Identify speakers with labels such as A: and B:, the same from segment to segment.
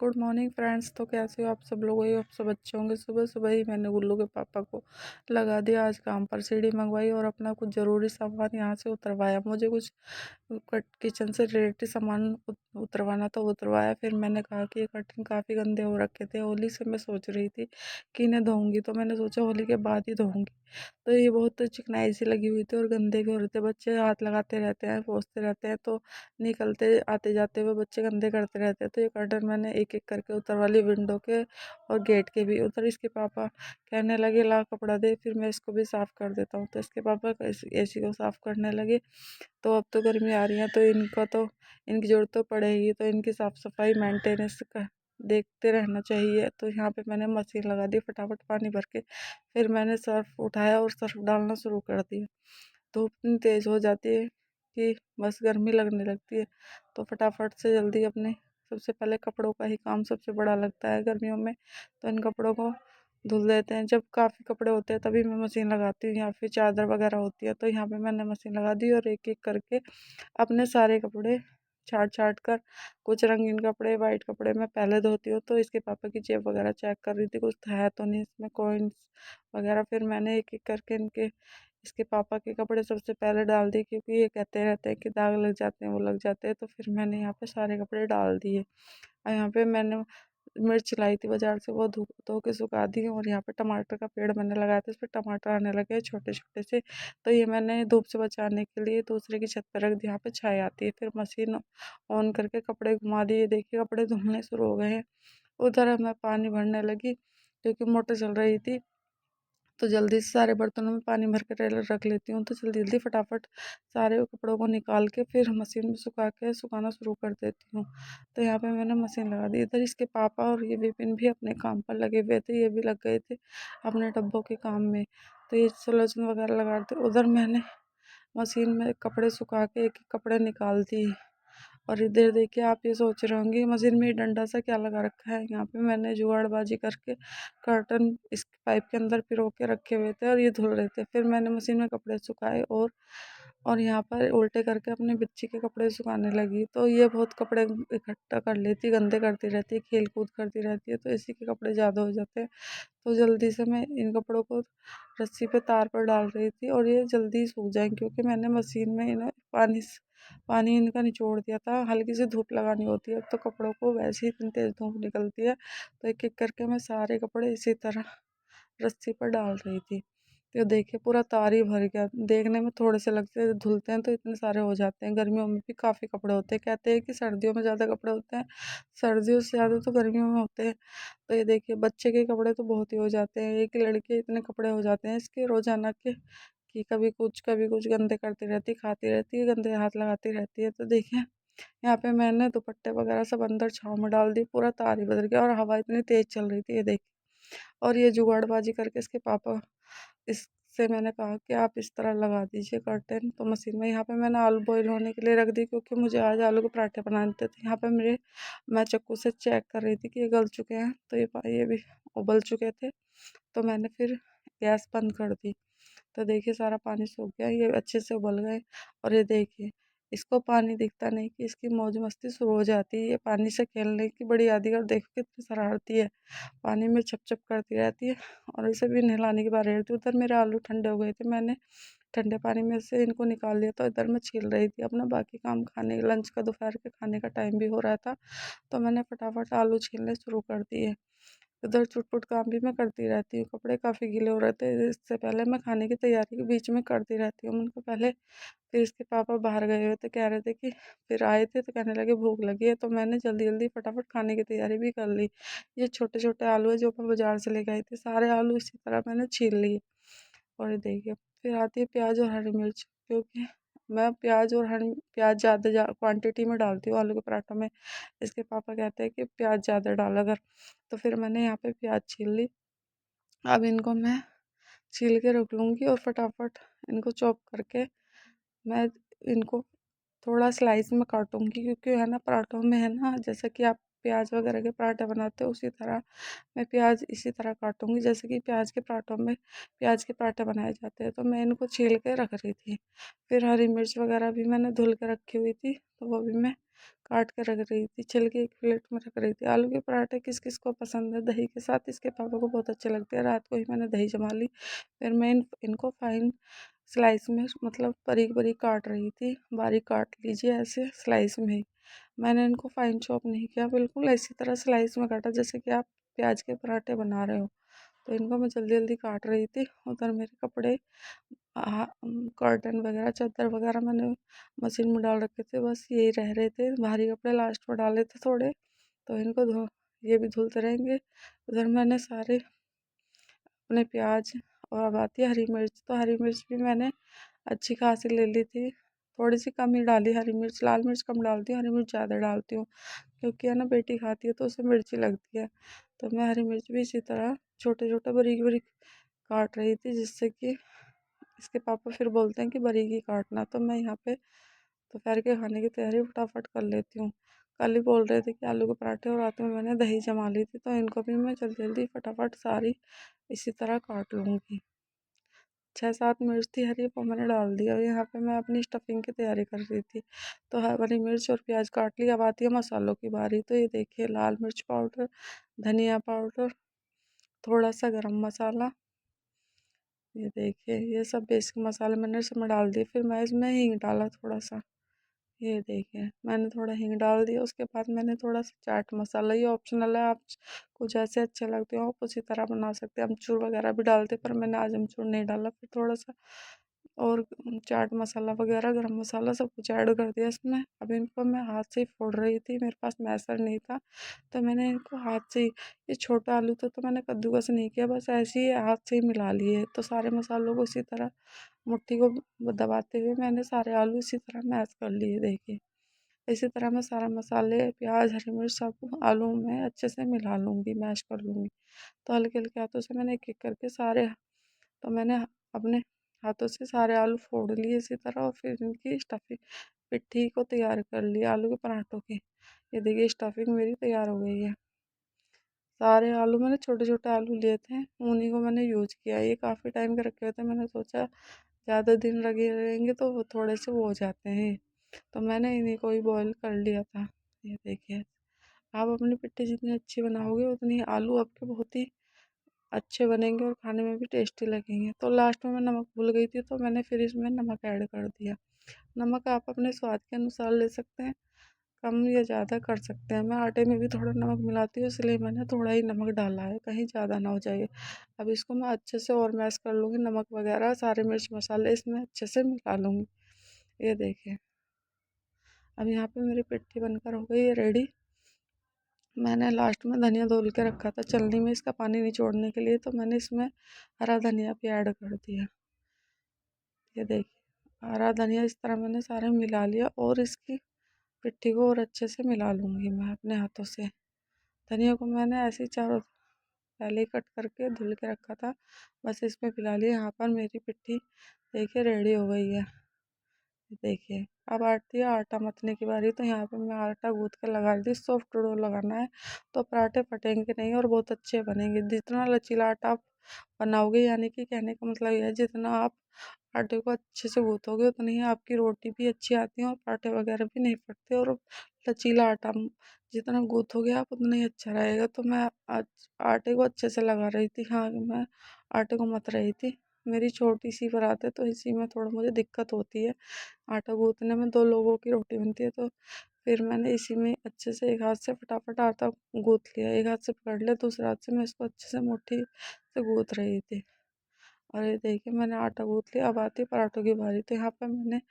A: Good morning friends. तो कैसे हो आप सब लोग? वही आप सब अच्छे होंगे। सुबह सुबह ही मैंने गुल्लू के पापा को लगा दिया आज काम पर। सीढ़ी मंगवाई और अपना कुछ ज़रूरी सामान यहाँ से उतरवाया। मुझे कुछ किचन से रिलेटेड सामान उतरवाना था, उतरवाया। फिर मैंने कहा कि ये कर्टन काफ़ी गंदे हो रखे थे। होली से मैं सोच रही थी कि इन्हें धोऊंगी, तो मैंने सोचा होली के बाद ही धोऊंगी। तो ये बहुत चिकनाई सी लगी हुई थी और गंदे भी हो रहे थे। बच्चे हाथ लगाते रहते हैं, पोंछते रहते हैं, तो निकलते आते जाते हुए बच्चे गंदे करते रहते हैं। तो ये कर्टन मैंने एक एक करके उतरवा ली, विंडो के और गेट के भी उधर। इसके पापा कहने लगे ला कपड़ा दे, फिर मैं इसको भी साफ़ कर देता हूँ। तो इसके पापा एसी को साफ़ करने लगे। तो अब तो गर्मी आ रही है, तो इनकी ज़रूरत तो पड़ेगी, तो इनकी साफ़ सफाई मेंटेनेंस का देखते रहना चाहिए। तो यहाँ पे मैंने मशीन लगा दी, फटाफट पानी भर के फिर मैंने सर्फ उठाया और सर्फ डालना शुरू कर दिया। धूप इतनी तेज़ हो जाती है कि बस गर्मी लगने लगती है। तो फटाफट से जल्दी अपने सबसे पहले कपड़ों का ही काम सबसे बड़ा लगता है गर्मियों में। तो इन कपड़ों को धुल देते हैं। जब काफ़ी कपड़े होते हैं तभी मैं मशीन लगाती हूँ, या फिर चादर वगैरह होती है तो यहाँ पे मैंने मशीन लगा दी और एक एक करके अपने सारे कपड़े छाट छाट कर, कुछ रंगीन कपड़े, वाइट कपड़े मैं पहले धोती हूँ। तो इसके पापा की जेब वगैरह चेक कर रही थी, कुछ है तो नहीं इसमें कॉइन्स वगैरह। फिर मैंने एक एक करके इसके पापा के कपड़े सबसे पहले डाल दिए, क्योंकि ये कहते रहते हैं कि दाग लग जाते हैं, वो लग जाते हैं। तो फिर मैंने यहाँ पे सारे कपड़े डाल दिए। और यहाँ पे मैंने मिर्च लाई थी बाजार से, वो धो के सुखा दी। और यहाँ पे टमाटर का पेड़ मैंने लगाया था, इस पर टमाटर आने लगे छोटे छोटे से। तो ये मैंने धूप से बचाने के लिए दूसरे की छत पर रख दी, यहाँ पे छाई आती है। फिर मशीन ऑन करके कपड़े घुमा दिए। देखिए कपड़े धुलने शुरू हो गए हैं। उधर मैं पानी भरने लगी, क्योंकि मोटर चल रही थी। तो जल्दी से सारे बर्तनों में पानी भर के रख लेती हूँ। तो जल्दी जल्दी फटाफट सारे कपड़ों को निकाल के फिर मशीन में सुखाना शुरू कर देती हूँ। तो यहाँ पे मैंने मशीन लगा दी। इधर इसके पापा और ये विपिन भी अपने काम पर लगे हुए थे, ये भी लग गए थे अपने डब्बों के काम में। तो ये सलोचन वगैरह लगा दी। उधर मैंने मशीन में कपड़े सुखा के एक एक कपड़े निकाल दिए। और इधर देखिए, आप ये सोच रहे होंगे मशीन में डंडा सा क्या लगा रखा है। यहाँ पे मैंने जुगाड़बाजी करके कर्टन इस पाइप के अंदर पिरो के रखे हुए थे और ये धुल रहे थे। फिर मैंने मशीन में कपड़े सुखाए और यहाँ पर उल्टे करके अपने बच्ची के कपड़े सुखाने लगी। तो ये बहुत कपड़े इकट्ठा कर लेती, गंदे करती रहती है, खेल कूद करती रहती है, तो इसी के कपड़े ज़्यादा हो जाते हैं। तो जल्दी से मैं इन कपड़ों को रस्सी पे तार पर डाल रही थी और ये जल्दी सूख जाए, क्योंकि मैंने मशीन में इन्हें पानी इनका निचोड़ दिया था। हल्की सी धूप लगानी होती है, अब तो कपड़ों को वैसे ही इतनी तेज़ धूप निकलती है। तो एक एक करके मैं सारे कपड़े इसी तरह रस्सी पर डाल रही थी। तो देखिए पूरा तार ही भर गया। देखने में थोड़े से लगते हैं, धुलते हैं तो इतने सारे हो जाते हैं। गर्मियों में भी काफ़ी कपड़े होते हैं। कहते हैं कि सर्दियों में ज़्यादा कपड़े होते हैं, सर्दियों से ज़्यादा तो गर्मियों में होते हैं। तो ये देखिए बच्चे के कपड़े तो बहुत ही हो जाते हैं। एक लड़के इतने कपड़े हो जाते हैं इसके रोजाना के, कि कभी कुछ गंदे करती रहती, खाती रहती है, गंदे हाथ लगाती रहती है। तो देखिए यहाँ पे मैंने दुपट्टे वगैरह सब अंदर छाँव में डाल दी, पूरा तार ही बदल गया और हवा इतनी तेज चल रही थी, ये देखिए। और ये जुगाड़बाजी करके इसके पापा, इससे मैंने कहा कि आप इस तरह लगा दीजिए कर्टेन। तो मशीन में यहाँ पे मैंने आलू बॉईल होने के लिए रख दी, क्योंकि मुझे आज आलू के पराठे बनाने थे। तो यहाँ पे मैं चाकू से चेक कर रही थी कि ये गल चुके हैं, तो ये भी उबल चुके थे। तो मैंने फिर गैस बंद कर दी। तो देखिए सारा पानी सूख गया, ये अच्छे से उबल गए। और ये देखिए इसको पानी दिखता नहीं कि इसकी मौज मस्ती शुरू हो जाती है। ये पानी से खेलने की बड़ी यादगार, देखो कितनी शरारती है, पानी में छप छप करती रहती है। और इसे भी नहलाने की बारी रहती है। उधर मेरे आलू ठंडे हो गए थे, मैंने ठंडे पानी में से इनको निकाल लिया। तो इधर मैं छील रही थी अपना बाकी काम, खाने लंच का दोपहर के खाने का टाइम भी हो रहा था। तो मैंने फटाफट आलू छीलने शुरू कर दिए। इधर चुटपुट काम भी मैं करती रहती हूँ। कपड़े काफ़ी गीले हो रहे थे, इससे पहले मैं खाने की तैयारी के बीच में करती रहती हूँ उनको पहले। फिर इसके पापा बाहर गए हुए थे, कह रहे थे कि फिर आए थे तो कहने लगे भूख लगी है। तो मैंने जल्दी जल्दी फटाफट खाने की तैयारी भी कर ली। ये छोटे छोटे आलू है जो मैं बाजार से लेके आई थी, सारे आलू इसी तरह मैंने छील लिए। और ये देखिए फिर आती है प्याज और हरी मिर्च, क्योंकि मैं प्याज ज़्यादा क्वांटिटी में डालती हूँ आलू के पराठों में। इसके पापा कहते हैं कि प्याज ज़्यादा डाला कर। तो फिर मैंने यहाँ पे प्याज छील ली। अब इनको मैं छील के रख लूँगी और फटाफट इनको चॉप करके मैं इनको थोड़ा स्लाइस में काटूँगी, क्योंकि है ना पराठों में है ना, जैसे कि आप प्याज वगैरह के पराठे बनाते हैं उसी तरह मैं प्याज इसी तरह काटूंगी, जैसे कि प्याज के पराठों में प्याज के पराठे बनाए जाते हैं। तो मैं इनको छील के रख रही थी। फिर हरी मिर्च वगैरह भी मैंने धुल के रखी हुई थी, तो वो भी मैं काट के रख रही थी, छिल के एक प्लेट में रख रही थी। आलू के पराठे किस किस को पसंद है दही के साथ, इसके पापा को बहुत अच्छे लगते हैं। रात को ही मैंने दही जमा ली। फिर मैं इनको फाइन स्लाइस में, मतलब बारीक बारीक काट रही थी। बारीक काट लीजिए ऐसे स्लाइस में ही। मैंने इनको फाइन चॉप नहीं किया, बिल्कुल इसी तरह स्लाइस में काटा जैसे कि आप प्याज के पराठे बना रहे हो। तो इनको मैं जल्दी जल्दी काट रही थी। उधर मेरे कपड़े, कर्टन वगैरह, चादर वगैरह मैंने मशीन में डाल रखे थे, बस यही रह रहे थे। भारी कपड़े लास्ट में डाले थे थोड़े, तो इनको धो, ये भी धुलते रहेंगे। उधर मैंने सारे अपने प्याज, और अब आती है हरी मिर्च। तो हरी मिर्च भी मैंने अच्छी खासी ले ली थी, थोड़ी सी कम ही डाली हरी मिर्च। लाल मिर्च कम डालती हूँ, हरी मिर्च ज़्यादा डालती हूँ, क्योंकि है ना बेटी खाती है तो उसे मिर्ची लगती है। तो मैं हरी मिर्च भी इसी तरह छोटे छोटे बारीक बारीक काट रही थी, जिससे कि इसके पापा फिर बोलते हैं कि बारीक ही काटना। तो मैं यहाँ पे दोपहर के खाने की तैयारी फटाफट कर लेती हूँ। कल ही बोल रहे थे कि आलू के पराठे, और रात में मैंने दही जमा ली थी, तो इनको भी मैं जल्दी जल्दी फटाफट सारी इसी तरह काट लूँगी। 6-7 मिर्च थी हरी, वो मैंने डाल दिया। और यहाँ पे मैं अपनी स्टफिंग की तैयारी कर रही थी। तो हरी मिर्च और प्याज काट लिया। अब आती है मसालों की बारी। तो ये देखिए, लाल मिर्च पाउडर, धनिया पाउडर, थोड़ा सा गरम मसाला, ये देखिए ये सब बेसिक मसाले मैंने इसमें डाल दिए। फिर मैं इसमें हींग डाला थोड़ा सा, ये देखिए मैंने थोड़ा हींग डाल दिया। उसके बाद मैंने थोड़ा सा चाट मसाला, ये ऑप्शनल है, आप को जैसे अच्छे लगते हो आप उसी तरह बना सकते हैं। अमचूर वगैरह भी डालते, पर मैंने आज अमचूर नहीं डाला। फिर थोड़ा सा और चाट मसाला वगैरह, गरम मसाला सब कुछ ऐड कर दिया इसमें। अब इनको मैं हाथ से ही फोड़ रही थी, मेरे पास मैसर नहीं था, तो मैंने इनको हाथ से ही, ये छोटा आलू था तो मैंने कद्दूकस नहीं किया, बस ऐसे ही हाथ से ही मिला लिए। तो सारे मसालों को इसी तरह मुट्ठी को दबाते हुए मैंने सारे आलू इसी तरह मैश कर लिए, देखिए। इसी तरह मैं सारा मसाले, प्याज, हरी मिर्च सब आलू में अच्छे से मिला लूँगी, मैश कर लूँगी। तो हल्के हल्के हाथों से मैंने एक एक करके सारे, तो मैंने अपने हाथों से सारे आलू फोड़ लिए इसी तरह, और फिर इनकी स्टफिंग, पिट्ठी को तैयार कर लिया आलू के पराठों की। ये देखिए स्टफिंग मेरी तैयार हो गई है। सारे आलू मैंने छोटे छोटे आलू लिए थे, उन्हीं को मैंने यूज किया। ये काफ़ी टाइम के रखे हुए थे, मैंने सोचा ज़्यादा दिन लगे रहेंगे तो वो थोड़े से वो हो जाते हैं, तो मैंने इन्हीं को ही बॉईल कर लिया था। ये देखिए, आप अपनी पिट्ठी जितनी अच्छी बनाओगे उतनी आलू आपके बहुत ही अच्छे बनेंगे और खाने में भी टेस्टी लगेंगे। तो लास्ट में मैं नमक भूल गई थी, तो मैंने फिर इसमें नमक ऐड कर दिया। नमक आप अपने स्वाद के अनुसार ले सकते हैं, कम या ज़्यादा कर सकते हैं। मैं आटे में भी थोड़ा नमक मिलाती हूँ, इसलिए मैंने थोड़ा ही नमक डाला है, कहीं ज़्यादा ना हो जाए। अब इसको मैं अच्छे से और मैश कर लूँगी, नमक वगैरह सारे मिर्च मसाले इसमें अच्छे से मिला लूँगी। ये देखिए, अब यहाँ पे मेरी पिट्ठी बनकर हो गई है रेडी। मैंने लास्ट में धनिया धुल के रखा था चलनी में, इसका पानी निचोड़ने के लिए, तो मैंने इसमें हरा धनिया भी ऐड कर दिया। ये देखिए, हरा धनिया इस तरह मैंने सारे मिला लिया, और इसकी पिट्ठी को और अच्छे से मिला लूँगी मैं अपने हाथों से। धनिया को मैंने ऐसे ही चारों पहले ही कट करके धुल के रखा था, बस इसमें मिला लिया। यहाँ पर मेरी पिट्ठी देखिए रेडी हो गई है। देखिए, अब आती है आटा मथने की बारी। तो यहाँ पे मैं आटा गूँथ के लगा रही थी, सॉफ्ट डो लगाना है, तो पराठे फटेंगे नहीं और बहुत अच्छे बनेंगे। जितना लचीला आटा आप बनाओगे, यानी कि कहने का मतलब यह है, जितना आप आटे को अच्छे से गूँथोगे उतनी ही आपकी रोटी भी अच्छी आती है और पराठे वगैरह भी नहीं फटते। और लचीला आटा जितना गूँथोगे आप उतना ही अच्छा रहेगा। तो मैं आज आटे को अच्छे से लगा रही थी, हाँ मैं आटे को मथ रही थी। मेरी छोटी सी बारात है, तो इसी में थोड़ा मुझे दिक्कत होती है। आटा गूँथने में 2 लोगों की रोटी बनती है, तो फिर मैंने इसी में अच्छे से एक हाथ से फटाफट आटा गूँथ लिया, एक हाथ से पकड़ लिया, दूसरे हाथ से मैं इसको अच्छे से मुट्ठी से गूँथ रही थी। और ये देखिए मैंने आटा गूँथ लिया। अब आती है पराठों की बारी। तो यहाँ पे मैंने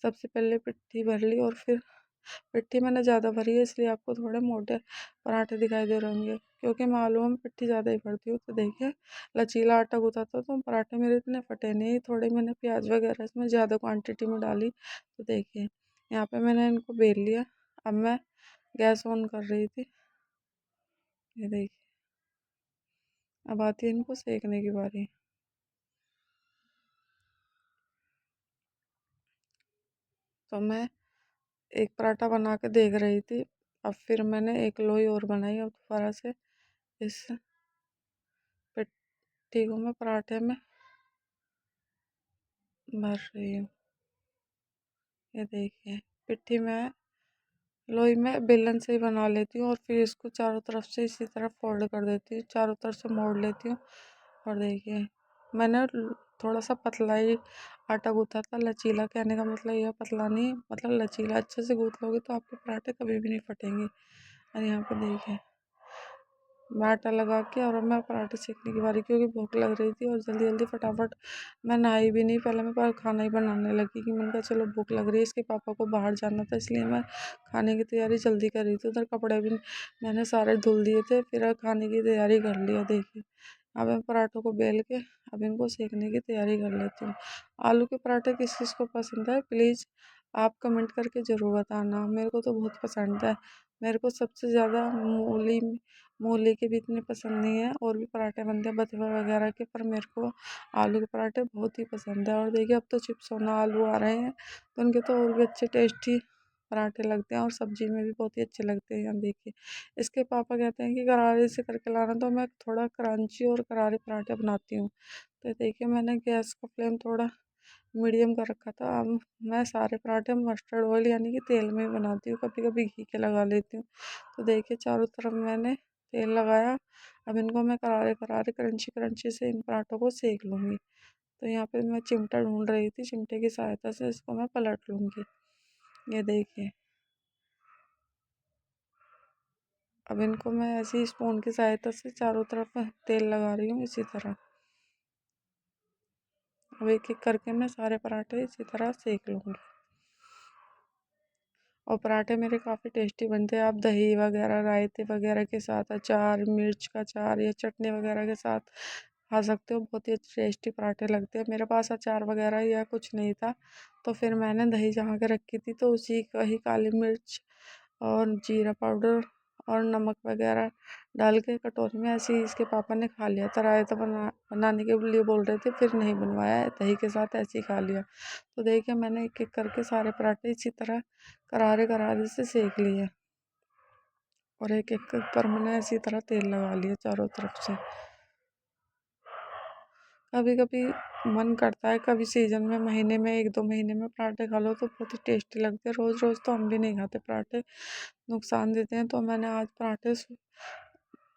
A: सबसे पहले पिट्ठी भर ली, और फिर पिट्ठी मैंने ज़्यादा भरी है, इसलिए आपको थोड़े मोटे पराठे दिखाई दे रहे होंगे, क्योंकि मैं आलूओं में पिट्ठी ज़्यादा ही भरती हूँ। तो देखिए, लचीला आटा गूँथा था, तो पराठे मेरे इतने फटे नहीं। थोड़े मैंने प्याज वगैरह इसमें ज़्यादा क्वांटिटी में डाली। तो देखिए, यहाँ पे मैंने इनको बेल लिया। अब मैं गैस ऑन कर रही थी। ये देखिए, अब आती है इनको सेकने की बारी। तो मैं एक पराठा बना के देख रही थी, अब फिर मैंने एक लोई और बनाई। अब दोबारा से इस पिट्ठी को मैं पराठे में भर रही हूँ। ये देखिए, पिट्ठी में लोई में बेलन से ही बना लेती हूँ और फिर इसको चारों तरफ से इसी तरह फोल्ड कर देती हूँ, चारों तरफ से मोड़ लेती हूँ। और देखिए, मैंने थोड़ा सा पतला ही आटा गूथा था, लचीला। कहने का मतलब यह पतला नहीं, मतलब लचीला। अच्छे से गूथ लोगे तो आपके पराठे कभी भी नहीं फटेंगे। और यहाँ पे देखिए, मैं आटा लगा के और अब मैं पराठे सेकने की बारी, क्योंकि भूख लग रही थी और जल्दी जल्दी फटाफट मैं नहाई भी नहीं, पहले मैं पर खाना ही बनाने लगी कि मैंने कहा चलो भूख लग रही है। इसके पापा को बाहर जाना था, इसलिए मैं खाने की तैयारी जल्दी कर रही थी। उधर कपड़े भी मैंने सारे धुल दिए थे, फिर खाने की तैयारी कर लिया। देखिए, अब मैं पराठों को बेल के अब इनको सेकने की तैयारी कर लेती हूँ। आलू के पराठे किस किस को पसंद है, प्लीज़ आप कमेंट करके ज़रूर बताना। मेरे को तो बहुत पसंद है। मेरे को सबसे ज़्यादा मूली के भी इतने पसंद नहीं है, और भी पराठे बनते हैं बथुआ वगैरह के, पर मेरे को आलू के पराठे बहुत ही पसंद है। और देखिए, अब तो चिप्स सोना आलू आ रहे हैं, तो उनके तो और भी अच्छे टेस्टी पराठे लगते हैं और सब्जी में भी बहुत ही अच्छे लगते हैं। देखिए, इसके पापा कहते हैं कि करारे से करके लाना, तो मैं थोड़ा क्रंची और करारे पराठे बनाती हूँ। तो देखिए, मैंने गैस का फ्लेम थोड़ा मीडियम कर रखा था। अब मैं सारे पराठे मस्टर्ड ऑयल यानी कि तेल में ही बनाती हूँ, कभी कभी घी के लगा लेती हूँ। तो देखिए, चारों तरफ मैंने तेल लगाया। अब इनको मैं करारे करारे क्रंची क्रंची से इन पराठों को सेक लूँगी। तो यहाँ पे मैं चिमटा ढूंढ रही थी, चिमटे की सहायता से इसको मैं पलट लूँगी। ये देखिए, अब इनको मैं ऐसे ही स्पून की सहायता से चारों तरफ तेल लगा रही हूँ इसी तरह। अब एक एक करके मैं सारे पराठे इसी तरह सेक लूँगी। और पराठे मेरे काफ़ी टेस्टी बनते हैं। आप दही वगैरह, रायते वगैरह के साथ, अचार, मिर्च का अचार या चटनी वगैरह के साथ खा सकते हो। बहुत ही टेस्टी पराठे लगते हैं। मेरे पास अचार वगैरह या कुछ नहीं था, तो फिर मैंने दही जमा के रखी थी, तो उसी का ही काली मिर्च और जीरा पाउडर और नमक वगैरह डाल के कटोरी में ऐसे ही इसके पापा ने खा लिया था। रायता बनाने के लिए बोल रहे थे, फिर नहीं बनवाया, दही के साथ ऐसे ही खा लिया। तो देखिए, मैंने एक एक करके सारे पराठे इसी तरह करारे करारे से सेक लिए, और एक एक पर मैंने इसी तरह तेल लगा लिया चारों तरफ से। कभी कभी मन करता है, कभी सीजन में महीने में 1-2 महीने में पराठे खा लो तो बहुत ही टेस्टी लगते हैं। रोज़ रोज़ तो हम भी नहीं खाते पराठे, नुकसान देते हैं। तो मैंने आज पराठे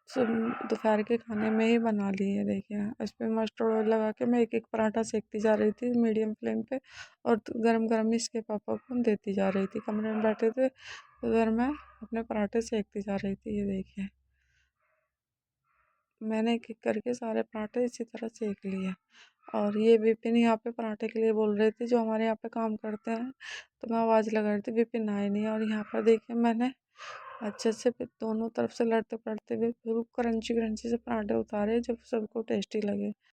A: दोपहर के खाने में ही बना लिए। देखिए, इस पर मस्टर्ड ऑयल लगा के मैं एक एक पराठा सेकती जा रही थी मीडियम फ्लेम पे, और गरम गरम ही इसके पापा को देती जा रही थी। कमरे में बैठे थे, उधर मैं अपने पराठे सेकती जा रही थी। ये देखिए, मैंने एक एक करके सारे पराठे इसी तरह सेक लिए। और ये विपिन यहाँ पे पराठे के लिए बोल रहे थे, जो हमारे यहाँ पे काम करते हैं, तो मैं आवाज़ लगा रही थी, विपिन आए नहीं। और यहाँ पर देखिए, मैंने अच्छे से फिर दोनों तरफ से लड़ते पड़ते हुए बिल्कुल क्रंची क्रंची से पराठे उतारे, जो सबको टेस्टी लगे।